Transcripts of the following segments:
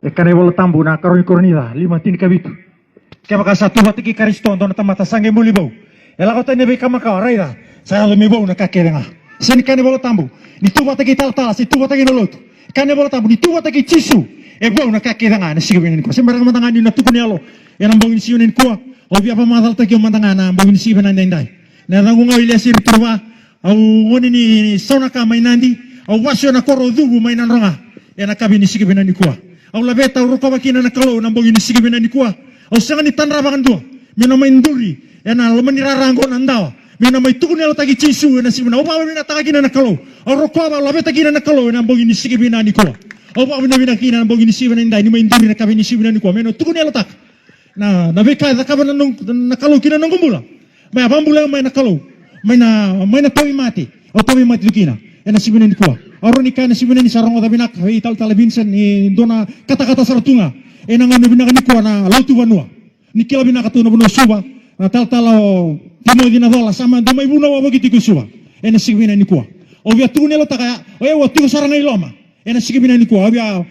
Ekane wala tambu na karoni koronida lima tin kabitu. Kaya maka satu batiki kariston don tamata sange muli bau. Ela kota nebe kama ka raida. Saya lo mebau na kakerenga. Seni kane wala tambu. Ni tu batiki tal si tu batiki nolot. Kane wala tambu ni tu batiki cisu. E bau na kakerenga na sige benin ko. Sembarang mantangan ni na tukuni alo. Yang bau ni siunin ko. Obi apa madal taki mantangan na bau ni siunin na ndai. Na rangu ngau ile sir turwa. Au woni ni sona ka mainandi. Au wasyo na koro dubu mainan ronga. Yana kabi ni sige benin ko. Au labeta uruko makina na kalau nambong ini sige benani kuah. Au sangan ni tanra bakan dua. Mina main duri. Yana lemani rarango nandawa. Mina mai tukuni alo tagi cisu na simuna. Au bawa mina tagi na kalau. Au roko bawa labeta kina na kalau nambong ini sige benani kuah. Au bawa mina kina nambong ini sige benani dai. Ni main duri na kabi ni sige benani kuah. Mina tukuni alo tak. Na beka da kaban na kalau kina nongumula. Mai abambula mai na kalau. Mai na towi mati. Au towi mati dukina. Yana sige benani kuah. Oro ni kana sibena ni sarong tabi nak ital talabinsen ni dona kata-kata saratunga enanga ni bina ni kuana lautu banua ni kila bina katuna buno suba na tal-talo timo dina dola sama doma ibuna wa bagi tiku suba ena sibena ni kuah o via tune lo taka o e watu saranga iloma ena sibena ni kuah via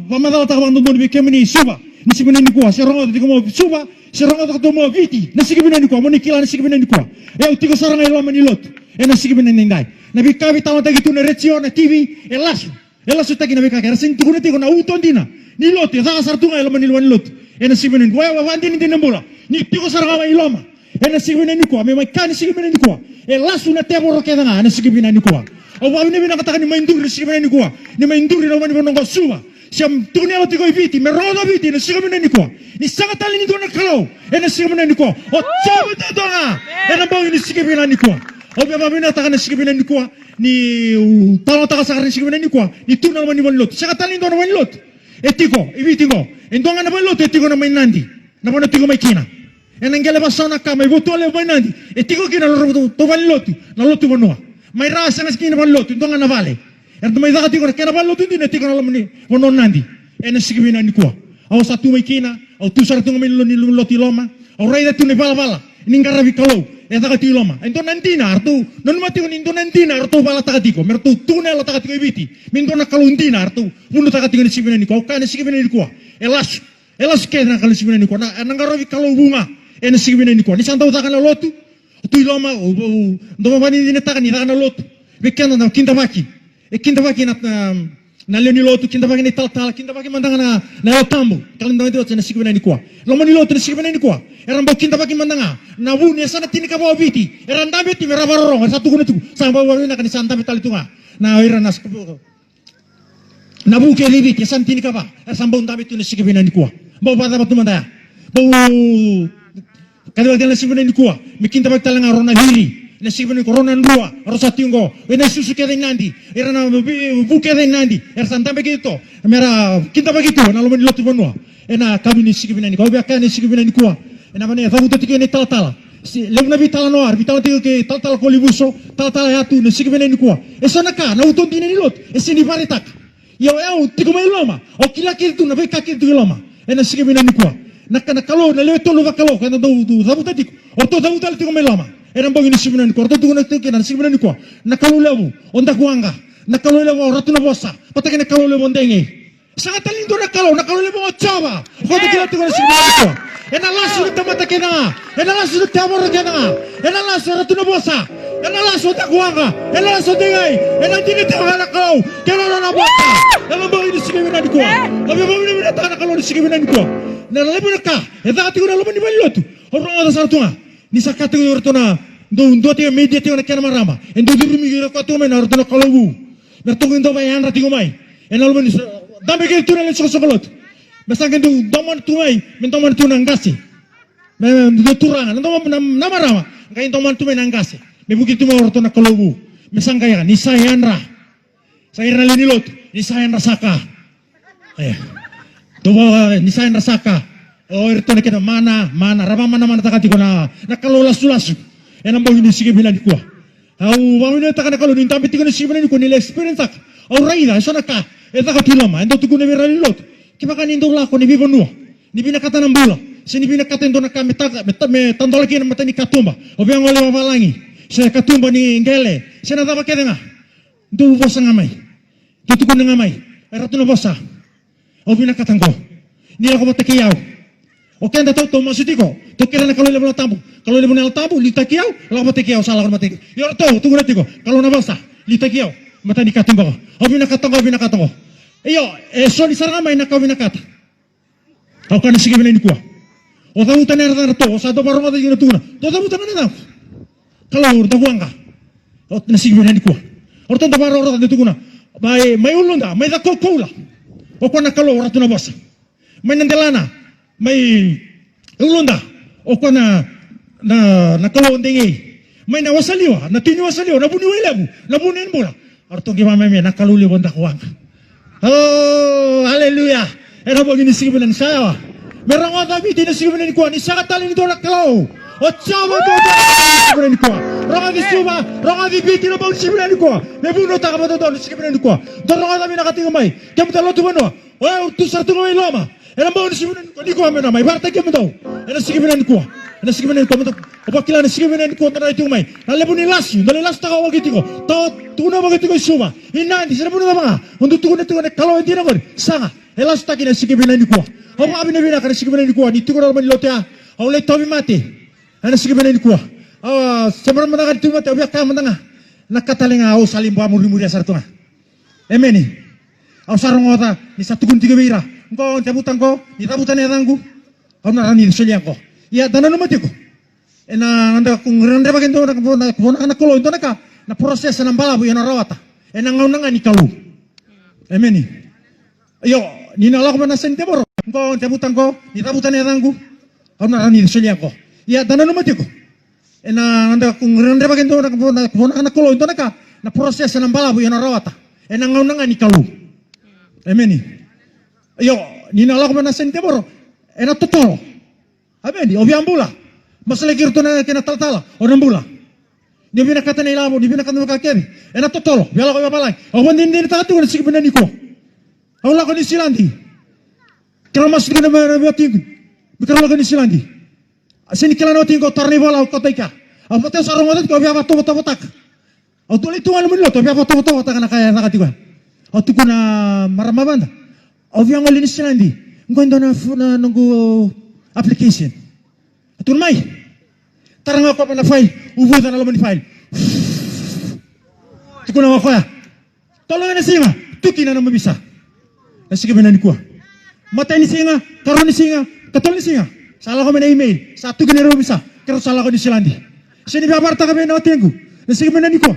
pamadala taka bandu ni kemeni suba ni sibena ni kuah sarong tiku mo suba sarong taka mo viti na sibena ni kuah mo ni kila ni sibena ni kuah e tiku saranga iloma ni lot ena sibena ni ndai nabi kavi tawa tagi tu na rezione TV elasu tagi nabi kakera sing tukuna tigo na uton dina ni lote sa sartunga eloma ni lot ena sibenen wa wandi ni dinambola ni tigo saranga iloma ena sibenen ni ko me mai kan sibenen ni ko elasu na tebo rokeda na ena sibenen ni ko o wa ni bina kata ni maindur ni sibenen ni ko ni maindur ni mani bonongo suwa siam tukuna lo tigo viti me rodo viti ni sibenen ni ko ni sangatali ni dona kalo ena sibenen ni ko o chabu tadonga ena bawi ni sibenen ni ko Obi apa mina takana sikibina ni kuah ni talo taka sakarin sikibina ni kuah ni tuna mani lot sakatali ndo na mani lot etiko ibi tiko endonga na mani lot etiko na mani nandi na mani tiko mai kina enangele basona kama ibu tole mani nandi etiko kina lo to mani lot na lot banua mai rasa na sikina mani lot endonga na vale endo mai daga tiko na kena mani lot ndi etiko na mani wono nandi ena sikibina ni kuah au satu mai kina au tu sartu mani lot iloma au raida tu ne bala ningara vikalo eta kati loma ento nantina artu non mati un ento nantina artu bala takatiko mertu tune ala takatiko ibiti mindo na kaluntina artu munu takatiko ni sibena ni ko kana sibena ni ko elas ke na kala sibena ni ko na nangaro vikalo bunga ena sibena ni ko ni santa utakana lotu tu loma ndo mani ni takani takana lotu bekena na kinda baki na leoni lotu kinda baki ni tal kinda baki mandanga na tambu kalendo ito na sibena ni ko loma ni lotu ni sibena ni ko eran bokin tabaki mandanga na wuni sana tini ka biti eran dabe ti merabarong satu guna tu samba wawina kan santa betal tunga na eran nas na buke libit san tini ka ba samba dabe tu nesi kebina ni kuah bau pada batu mandaya bau kali waktu nesi kebina ni kuah mikin tabak talanga rona hiri nesi kebina corona ndua rosa tinggo ena susu ke nandi eran buke nandi eran santa begitu mera kinta begitu na lo lotu bonua ena kami nesi kebina ni kau biarkan nesi kebina ni kuah namanya tahu tu tiga ni tal lem nabi tal noar bitang tiga ke tal kolibuso tal ya tu nasi kebena ni kuah esona ka na uton dini lot esini baritak ya tiga mai lama o kila tu nabi kaki tu lama nasi kebena ni kuah nak kalau na leto lu bakalo kana tu tahu tadi o tu tahu tal tiga mai lama bagi nasi kebena ni kuah tu nak tu nasi kebena ni kuah nak kalau lewu onda kuanga nak kalau lewu ratu na bosa patake nak kalau lewu ndenge sangat lindo nak kalau lewu chaba kau kila tu nasi kebena ni kuah ena lasu tamata kena ena lasu tamor kena ena lasu ratu na bosa ena lasu takuanga ena lasu dengai ena tini tawala kau kena na bosa ena bawa ini sikimena di kuah tapi bawa ini bina tanah kalau di sikimena di kuah na lebu naka eta ati kuna lobo ni balotu orang ada sartunga ni sakatu yortona do te media te na kena marama endo durumi gira ko to mena ortona kalobu na tungu ndo bayan ratingo mai ena lobo ni dambe ke tuna le sokolot Masakan tu doman tumai, mentoman tu nanggasi, turang, nama rama, kain toman tumai nanggasi, begitu mau orang tu nak kelubu, mesang kaya ni sayanra leni lot, ni sayanra saka, tu bawa ni sayanra saka, oh itu nak kita mana, rama mana takati kona, nak kalau lasu, enam bawa ini sikit bilang dikuah, au bawa ini takkan kalau ni tapi tiga ni sikit bilang dikuah nilai experience tak, au raida, so nak kah, takati lama, endo tu guna berani lot. Kiba kan indo lako ni bibo nuo ni bina kata nambula sini bina kata indo nakame me tandola kina mata ni katumba obiang ole walangi saya katumba ni ngele saya nada bakeda nga do bosa ngamai tutu kun ngamai ratu no bosa Obi nakatango. Nila ko matakiyaw. Okay, anda tahu maksud ko. Tu kira nak kalau level tabu. Kalau level tabu litakiyaw, lawan matakiyaw salah ko matik. Yor tahu, tunggu nanti ko. Kalau na basta, litakiyaw. Mata ni katimba ko. Obi nakatango. Iyo, so ni sarang may nakaw binakata. Ako kan sige binay ni kuwa. O tahu tanay to, o sa do baro mata yun tuna. Do tahu tanay na. Kalau urta kuanga. O nasige binay ni kuwa. Orta do baro orta dito kuna. May ulunda, may dako kula. O ko nakalo orta na basa. May nandelana, may ulunda. O ko na nakalo ndingi. May nawasaliwa, natiniwasaliwa, nabuniwilabu, nabunin bola. Orto gimana may nakaluli bonda kuanga. Oh, haleluya. Era bo gini sige binan saya. Merang ata bi tin sige binan kuan isa katali ni dolak kalau. O chama do sige binan kuan. Ranga di suba, ranga di bi tin bo sige binan kuan. Me buno ta ka do sige binan kuan. Do ranga ta bi nakatinga mai. Kem ta lotu bano. O tu sartu ngai lama. Era bo sige binan kuan ni kuan me na mai. Barta kem do. Era sige binan kuan. Era sige binan kuan. O kila na sige binan kuan ta itu mai. Nale buni lasu, dale las ta ka wagiti ko. To tuna wagiti ko suba. Inandi sira buni ba. Untuk tukune kalau hindi na ko. Sanga. Elas taki na sige binan kuan. O abi na bina ka sige binan kuan. Itu ko na man lotea. O le tobi mati. Ana sige binan kuan. Sebelum mendengar itu mati obiak ka mendengar. Nakatalinga o salimbo muri-muri asartunga. Emeni. Au sarong ota ni satu kun tiga beira. Engko tabutan ko, ni tabutan erangku. Au narani seliang ko. Ya dana no mati ko. Anda kung rende bagen do na anak ko into naka na proses na balabu yana rawata. Ngau nanga ni kalu. Emeni. Ayo, ni nala ko na sente boro. Engko tabutan ko, ni tabutan erangku. Au narani seliang ko. Ya dana no mati ko. Anda kung rende bagen do na anak ko into naka na proses na balabu yana rawata. Ngau nanga ni kalu. Emeni. Ayo, ni nala ko na sente boro. Totoro. Ameni, obiambula. Masalah kirto na kinataltala, o nambula. Di binakata na ilamo, di binakata na makakemi. Totoro, biala ko yapalay. O hindi natatu ko na sige pinani ko. Wala ko ni silandi. Keramas ko na mabiyating. Bikala ko ni silandi. Sini kila natin ko, tarnivala o kotay ka. Ang mateo sa arong ko, biya pato-patak. O tuloy tungan mo nilo, biya pato-patak na kaya nakati ko. O tuko na maramabanda. O biya ko linis silandi. Ngko na nunggu application. Atun mai. Tarang ako pa na file. Ubutan na laman ni file. Tuko na ako ya. Tolong na singa. Tuki na naman bisa. Nasige binan ko. Matay ni singa. Karon ni singa. Katol ni singa. Salah ko na email. Satu kinero bisa. Kero salah ko ni silandi. Sini biabarta kami na otengu. Nasige binan ko.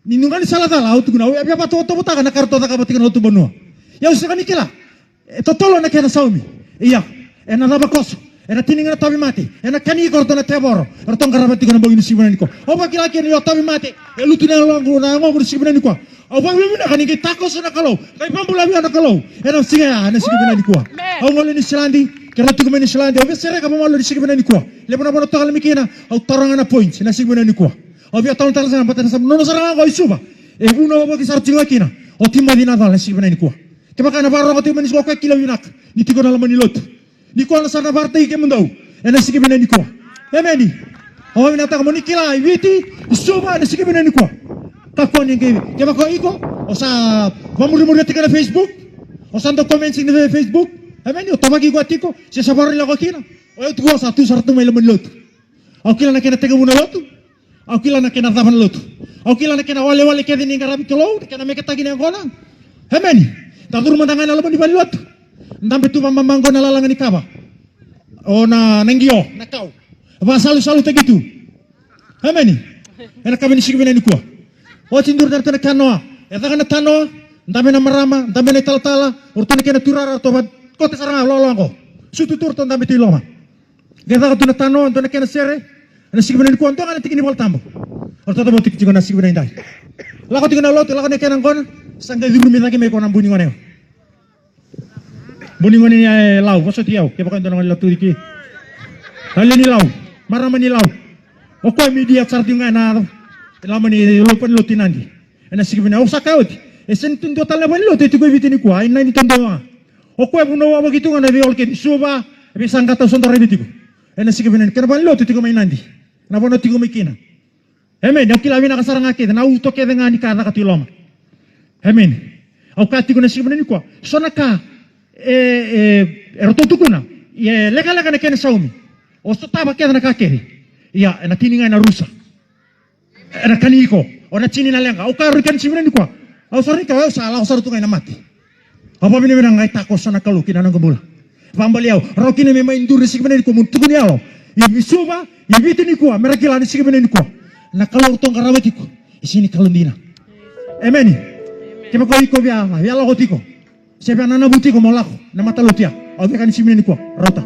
Ninungan salah tala. Auto kuna. Biya pa to butaka na karto ta ka batikan auto banua. Ya usa kanikila. Totolo na kena saumi. Iya. Naba koso. Tininga na tabi mati. Kani korto na teboro. Ratong karabati ko na bagin si binan ko. O ba kilaki ni tabi mati. Lutu na lang ko na ngo si binan ko. O ba bimina kani ki takos na kalaw. Kay pambulabi na kalaw. Sige na si binan ko. O ngolo ni silandi. Kero tu ko ni silandi. O sere ka pamalo ni si binan ko. Lebo na bono to kalimikina. O taranga na points na si binan ko. O biya taon tala sa patan sa no saranga ko isuba. Uno ba ki sartinga kina. O timma di na dal si binan ko. Kaya na baro ko timma ni ko kilo yunak. Ni tigo na laman ni lot. Ni ko na sana bartay ke mundaw. Sige binan ni ko. Emeni. O minata ko ni kila witi suba na sige binan ni ko. Kakon ni kay. Kaya ko iko o sa mamuri-muri tika na Facebook. O sa ndo comments ni Facebook. Emeni o tamagi ko atiko. Si sa baril ko kina. O ito ko sa tu sarto may laman lot. O kila na kina tega muna lot. O kila na kina daban lot. O kila na kina wale-wale kaya ni ngarabi kilo. Kaya na may katagi na ko lang. Emeni. Tadur mandangan na laman di balot. Ndambe tu mamanggo na lalangan ni kaba. O na nangyo, nakaw. Aba salu-salu tagitu. Ameni. Kami ni sige binan ko. O tindur na to na kanoa. Eta kana tanoa, ndambe na marama, ndambe na taltala, urto na kena turara to bad. Ko te saranga lolong ko. Sutu turto ndambe ti loma. Geta ka to na tanoa, to na kena sere. Na sige binan ko anto kana tikini bol tambo. Urto to botik tigo na sige binan dai. Lako tigo na lot, lako na kena kon. Sangga libur mi lagi me ko na buni ngone. Buningon ni law, koso tiyaw, kaya baka ito naman lato diki. Hali ni law, marama ni law. O ko media sarti nga na, laman ni lupan lutin nandi. Sige bina, o sakawit. Sentun to talaban lot, ito ko ibitin ko, ay na ni tondo nga. O ko puno wa gitu nga na biol ket suba, abi sangkata sondo rebiti ko. Sige bina, kana ban lot ito ko may nandi. Na bono ito ko may kina. Amen, yung kilawi na kasarang akit, na uto kaya nga ni kada katiloma. Amen. O kati ko na sige bina ni ko. So naka eroto tukuna ye lega na kena saumi o sotaba kena kakeri ya na tininga na rusa na kaniko o na chini na lenga o karu kan simina ni kwa o sorry ka o sala o saru tungai na mati apa bini bina ngai tako sana kalu kina nang gembula pambaliau rokine me main duri sikmene ni ko muntukuni alo ibi suba ibi tini kwa merakila ni sikmene ni kwa na kalu tong karawati ko isini kalundina emeni kema ko iko bia ya lo gotiko sebe nana butiko molako na mata lutia o be kan simene ni kwa rota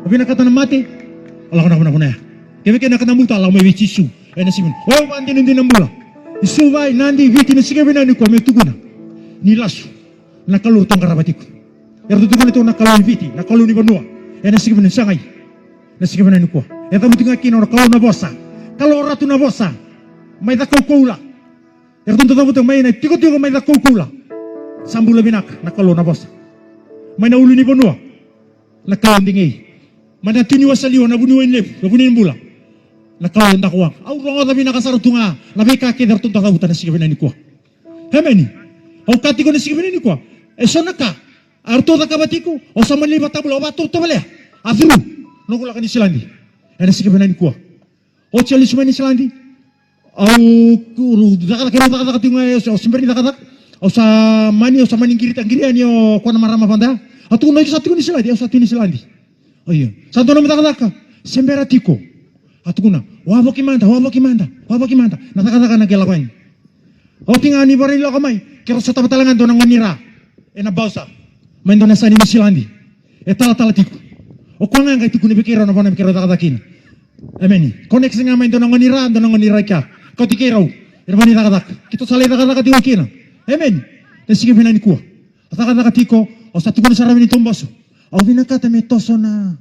obina kata na mati Allah kuna ya keme kena kata muta Allah me bichisu ena simen o bandi ni dinambula isubai nandi viti ni sikmene ni kwa metuguna ni lasu na kalu tong karabatiko erdo tukuna to na kalu viti na kalu ni banua ena sikmene sangai na sikmene ni kwa eta mutinga kino na kalu na bosa kalau ratu na bosa mai da koula erdo to mai na tiko mai da koula sambula binak na kalu na bosa mai na ulu ni banua na kalu ndingi mana tini wasaliwa na bunu enlep na bunu bula na kalu ndakwang au rongo da binak sarutunga na beka ke derto da kabuta na sikmene ni kwa hemeni au katiko na sikmene ni kwa esonaka arto da kabatiko o samali batablo bato to bale afru no kula kan islandi ena sikmene ni kwa o chali sumani islandi au kuru daga tinga o simberi daga o sa mani kiri tangiri o kona marama panda atu no satu ni islandi o satu ni islandi oh iya santo no daga sembera tiko atu kuna waboki manda na daga na gela kwen o tinga ni bari lo kamai kero sa tabatalangan do nang nira ena bausa main do na sa ni islandi tala tiko o kwanga ngai tiku ni bekira no bana bekira daga kina ameni koneksi nga main do nang nira ka kau tikirau irvani daga kito sale daga tiko kina amen desige binani kuwa daga tiko o satu kun sarami ni tomboso au vinakata metoso na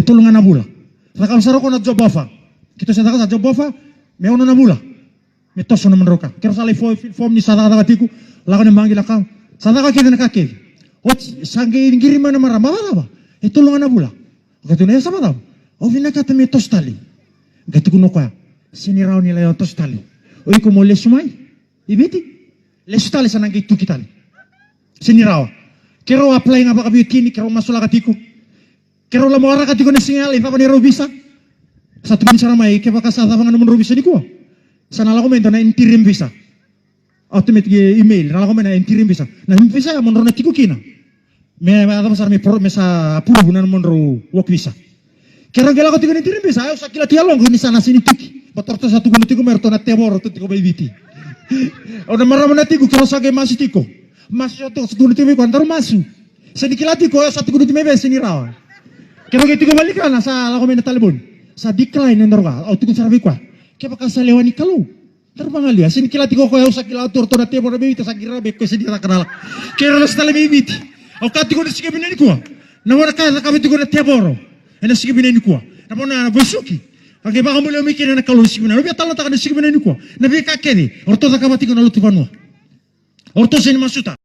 tulungan na bula daga saro ko na jobofa kito sa daga jobofa me ono na bula metoso na manroka kero sale form ni daga tiko laga na mangila ka sadaga kina na kake wat sangi ngiri mana marama ba tulungan na bula katuna sama daw au vinakata metos tali gatukuno kwa sinirao nila yung tostali. Uy, kumo lesumay. Ibiti. Lesutali sa nanggay tukitali. Sinirao. Kero apply nga ba kabi kini, kero masula katiko. Kero lamora katiko na singal, ita pa ni Robisa. Sa tumin sa ramay, kaya kasada pa nga naman Robisa ni ko. Sa nalakomento na interim visa. Automatic email, nalakomento na interim visa. Na visa, monro na tiko kina. May sa puro na monro work visa. Kera gala ko tiko na interim visa, ayaw sa kilatialong, kung sana sinituki. Patorta satu gunung tiku merto na tebor tu tiku baybiti. O na marama na tiku kero sage masih tiku. Masih satu gunung tiku antar masu. Sedikit tiku satu gunung tiku besi ni rawa. Kero tiku balik na sa lako na talibon. Sa decline ndor ka. O tiku sarabi kwa. Kaya baka sa lewani kalu. Terbang alia. Sedikit tiku ko sa kila torto na tebor na baybiti sa girabe ko sedikit kanal. Kero las tala baybiti. O katiku na sige binani kwa. Na wala ka kami tiku na tebor. Ena sige binani kwa. Na pona na bosuki. Kage baka muli umikir na kalu sikmena. Rubi atala taka na sikmena ni kwa. Nabi kakeni. Orto taka mati ko na luti panua. Orto sini masuta.